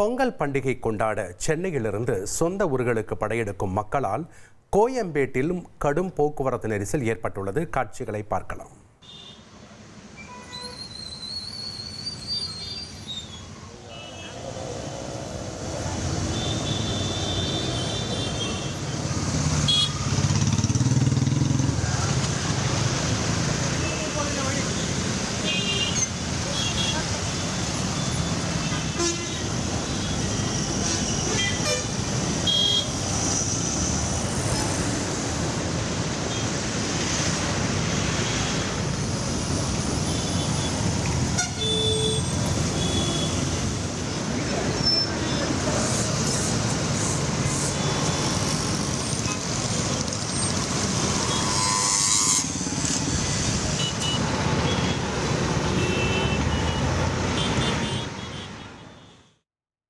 பொங்கல் பண்டிகை கொண்டாட சென்னையிலிருந்து சொந்த ஊர்களுக்கு படையெடுக்கும் மக்களால் கோயம்பேட்டிலும் கடும் போக்குவரத்து நெரிசல் ஏற்பட்டுள்ளது. காட்சிகளை பார்க்கலாம்.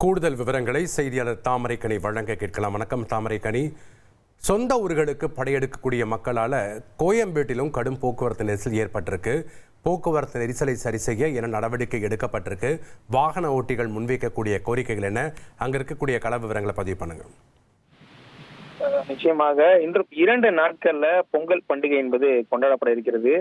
கூடுதல் விவரங்களை செய்தியாளர் தாமரைக்கனி வழங்க கேட்கலாம். வணக்கம் தாமரைக்கனி. சொந்த ஊர்களுக்கு படையெடுக்கக்கூடிய மக்களால் கோயம்பேட்டிலும் கடும் போக்குவரத்து நெரிசல் ஏற்பட்டிருக்கு. போக்குவரத்து நெரிசலை சரி செய்ய என்ன நடவடிக்கை எடுக்கப்பட்டிருக்கு? வாகன ஓட்டிகள் முன்வைக்கக்கூடிய கோரிக்கைகள் என்ன? அங்கே இருக்கக்கூடிய கள விவரங்களை பதிவு பண்ணுங்க. நிச்சயமாக இன்று 2 நாட்கள்ல பொங்கல் பண்டிகை என்பது கொண்டாடப்பட இருக்கிறது.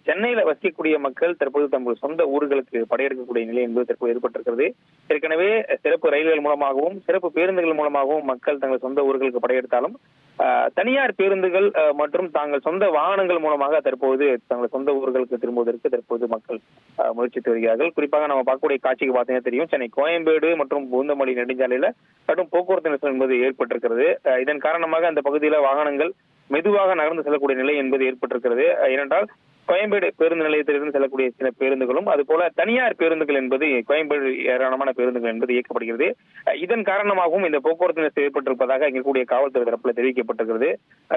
சென்னையில வசிக்கக்கூடிய மக்கள் தற்போது தங்கள் சொந்த ஊர்களுக்கு படையெடுக்கக்கூடிய நிலை என்பது தற்போது ஏற்பட்டிருக்கிறது. ஏற்கனவே சிறப்பு ரயில்கள் மூலமாகவும் சிறப்பு பேருந்துகள் மூலமாகவும் மக்கள் தங்கள் சொந்த ஊர்களுக்கு படையெடுத்தாலும் தனியார் பேருந்துகள் மற்றும் தாங்கள் சொந்த வாகனங்கள் மூலமாக தற்போது தங்கள் சொந்த ஊர்களுக்கு திரும்புவதற்கு தற்போது மக்கள் முயற்சித்து வருகிறார்கள். குறிப்பாக நம்ம பார்க்கக்கூடிய காட்சிக்கு பார்த்தீங்கன்னா தெரியும், சென்னை கோயம்பேடு மற்றும் பூந்தமல்லி நெடுஞ்சாலையில கடும் போக்குவரத்து நெரிசல் என்பது ஏற்பட்டிருக்கிறது. இதன் காரணமாக அந்த பகுதியில வாகனங்கள் மெதுவாக நகர்ந்து செல்லக்கூடிய நிலை என்பது ஏற்பட்டிருக்கிறது. ஏனென்றால் கோயம்பேடு பேருந்து நிலையத்திலிருந்து செல்லக்கூடிய சில பேருந்துகளும் அதுபோல தனியார் பேருந்துகள் என்பது கோயம்பேடு ஏராளமான பேருந்துகள் என்பது இயக்கப்படுகிறது. இதன் காரணமாகவும் இந்த போக்குவரத்து நெரிசல் ஏற்பட்டிருப்பதாக இங்கக்கூடிய காவல்துறை தரப்பில் தெரிவிக்கப்பட்டிருக்கிறது.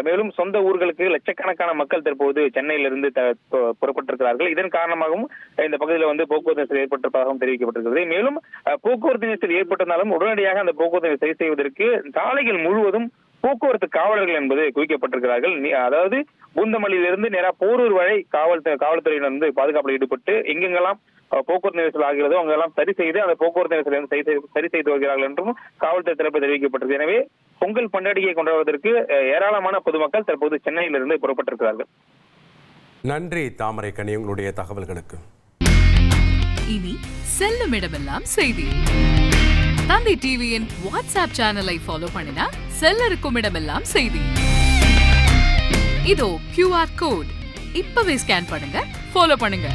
மேலும் சொந்த ஊர்களுக்கு லட்சக்கணக்கான மக்கள் தற்போது சென்னையிலிருந்து புறப்பட்டிருக்கிறார்கள். இதன் காரணமாகவும் இந்த பகுதியில் போக்குவரத்து நெரிசல் ஏற்பட்டிருப்பதாகவும் தெரிவிக்கப்பட்டிருக்கிறது. மேலும் போக்குவரத்து நெரிசல் ஏற்பட்டிருந்தாலும் உடனடியாக அந்த போக்குவரத்து சரி செய்வதற்கு சாலைகள் முழுவதும் போக்குவரத்து காவலர்கள் என்பது குவிக்கப்பட்டிருக்கிறார்கள். அதாவது பூந்தமல்லியிலிருந்து நேரா போரூர் வரை காவல்துறையினர் பாதுகாப்பில் ஈடுபட்டு எங்கெங்கெல்லாம் போக்குவரத்து நெரிசல் ஆகிறதோ அங்கெல்லாம் சரி செய்து அந்த போக்குவரத்து நெரிசலை சரி செய்து வருகிறார்கள் என்றும் காவல்துறை தரப்பு தெரிவிக்கப்பட்டது. எனவே பொங்கல் பண்டிகையை கொண்டாடுவதற்கு ஏராளமான பொதுமக்கள் தற்போது சென்னையிலிருந்து புறப்பட்டிருக்கிறார்கள். நன்றி தாமரைக்கனி, உங்களுடைய தகவல்களுக்கு. இனி செல்லும் இடமெல்லாம் செய்தி. தந்தி டிவியின் வாட்ஸ்அப் சேனலை ஃபாலோ பண்ணினா செல்ல இருக்கும் இடமெல்லாம் செய்தி. இதோ QR கோட் இப்பவே ஸ்கேன் பண்ணுங்க, ஃபாலோ பண்ணுங்க.